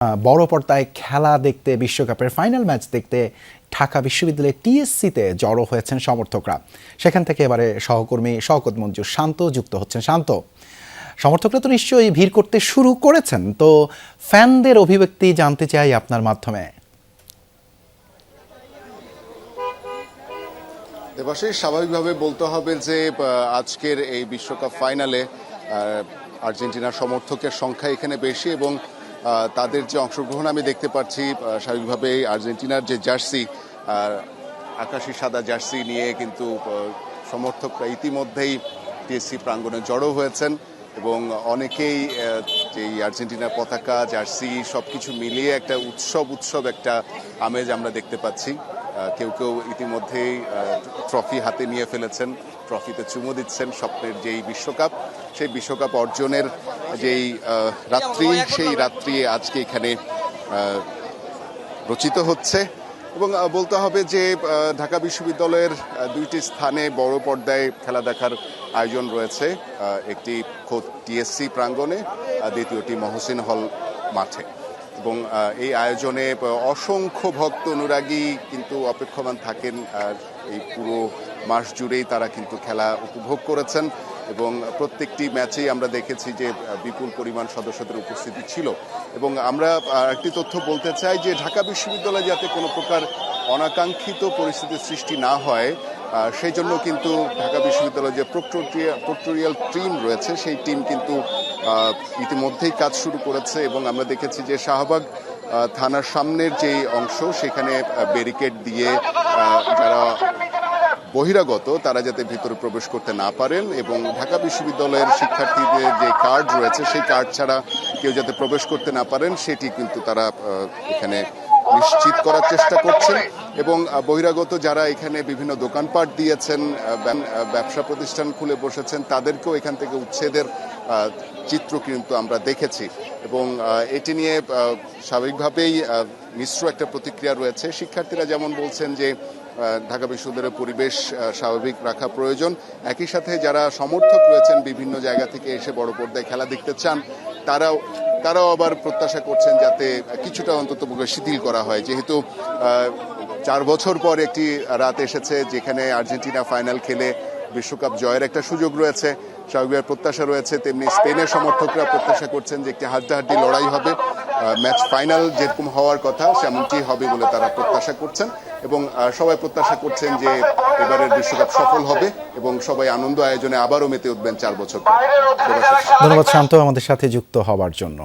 বড় পর্দায় খেলা দেখতে, বিশ্বকাপের ফাইনাল ম্যাচ দেখতে ঢাকা বিশ্ববিদ্যালয়ের টিএসসিতে জড়ো হয়েছেন সমর্থকরা। সেখান থেকে এবারে সহকর্মী শওকত মঞ্জুর শান্ত যুক্ত হচ্ছেন। শান্ত, সমর্থকরা তো নিশ্চয়ই ভিড় করতে শুরু করেছেন, তো ফ্যানদের অভিব্যক্তি জানতে চাই আপনার মাধ্যমে। দেবাশিস, স্বাভাবিকভাবে বলতে হবে যে আজকের এই বিশ্বকাপ ফাইনালে আর্জেন্টিনার সমর্থকের সংখ্যা এখানে বেশি এবং তাদের যে অংশগ্রহণ আমি দেখতে পাচ্ছি, স্বাভাবিকভাবে আর্জেন্টিনার যে জার্সি, আকাশি সাদা জার্সি নিয়ে কিন্তু সমর্থকরা ইতিমধ্যেই টিএসসি প্রাঙ্গণে জড়ো হয়েছেন এবং অনেকেই যে আর্জেন্টিনার পতাকা, জার্সি সবকিছু মিলিয়ে একটা উৎসব একটা আমেজ আমরা দেখতে পাচ্ছি। কেউ কেউ ইতিমধ্যেই ট্রফি হাতে নিয়ে ফেলেছেন, ট্রফিতে চুমু দিচ্ছেন। স্বপ্নের যেই বিশ্বকাপ, সেই বিশ্বকাপ অর্জনের যেই রাত্রি, সেই রাত্রি আজকে এখানে রচিত হচ্ছে। এবং বলতে হবে যে ঢাকা বিশ্ববিদ্যালয়ের দুইটি স্থানে বড় পর্দায় খেলা দেখার আয়োজন রয়েছে। একটি খোদ টিএসসি প্রাঙ্গণে, দ্বিতীয়টি মহসিন হল মাঠে। এবং এই আয়োজনে অসংখ্য ভক্ত অনুরাগী কিন্তু অপেক্ষমান থাকেন। এই পুরো মাস জুড়েই তারা কিন্তু খেলা উপভোগ করেছেন এবং প্রত্যেকটি ম্যাচেই আমরা দেখেছি যে বিপুল পরিমাণ সদস্যদের উপস্থিতি ছিল। এবং আমরা একটি তথ্য বলতে চাই যে ঢাকা বিশ্ববিদ্যালয়ে যাতে কোনো প্রকার অনাকাঙ্ক্ষিত পরিস্থিতির সৃষ্টি না হয়, সেই জন্য কিন্তু ঢাকা বিশ্ববিদ্যালয়ের যে প্রক্টোরিয়াল টিম রয়েছে, সেই টিম কিন্তু ইতিমধ্যেই কাজ শুরু করেছে। এবং আমরা দেখেছি যে শাহবাগ থানার সামনের যে অংশ, সেখানে ব্যারিকেড দিয়ে যারা বহিরাগত তারা যাতে ভিতরে প্রবেশ করতে না পারেন এবং ঢাকা বিশ্ববিদ্যালয়ের শিক্ষার্থীদের যে কার্ড রয়েছে, সেই কার্ড ছাড়া কেউ যাতে প্রবেশ করতে না পারেন, সেটি কিন্তু তারা এখানে নিশ্চিত করার চেষ্টা করছেন। এবং বহিরাগত যারা এখানে বিভিন্ন দোকানপাট দিয়েছেন, ব্যবসা প্রতিষ্ঠান খুলে বসেছেন, তাদেরকেও এখান থেকে উচ্ছেদের চিত্র কিন্তু আমরা দেখেছি। এবং এটি নিয়ে স্বাভাবিকভাবেই মিশ্র একটা প্রতিক্রিয়া রয়েছে। শিক্ষার্থীরা যেমন বলছেন যে ঢাকা বিশ্ববিদ্যালয়ের পরিবেশ স্বাভাবিক রাখা প্রয়োজন, একই সাথে যারা সমর্থক রয়েছেন বিভিন্ন জায়গা থেকে এসে বড় পর্দায় খেলা দেখতে চান, তারাও আবার প্রত্যাশা করছেন যাতে কিছুটা অন্তত শিথিল করা হয়। যেহেতু 4 বছর পর একটি রাত এসেছে যেখানে আর্জেন্টিনা ফাইনাল খেলে বিশ্বকাপ জয়ের একটা সুযোগ রয়েছে, স্বাভাবিক প্রত্যাশা রয়েছে। তেমনি স্পেনের সমর্থকরা প্রত্যাশা করছেন যে একটি হাড্ডাহাড্ডি লড়াই হবে, ম্যাচ ফাইনাল যেরকম হওয়ার কথা সেমনটি হবে বলে তারা প্রত্যাশা করছেন। এবং সবাই প্রত্যাশা করছেন যে এবারের বিশ্বকাপ সফল হবে এবং সবাই আনন্দ আয়োজনে আবারও মেতে উঠবেন 4 বছর পর। ধন্যবাদ শান্ত আমাদের সাথে যুক্ত হওয়ার জন্য।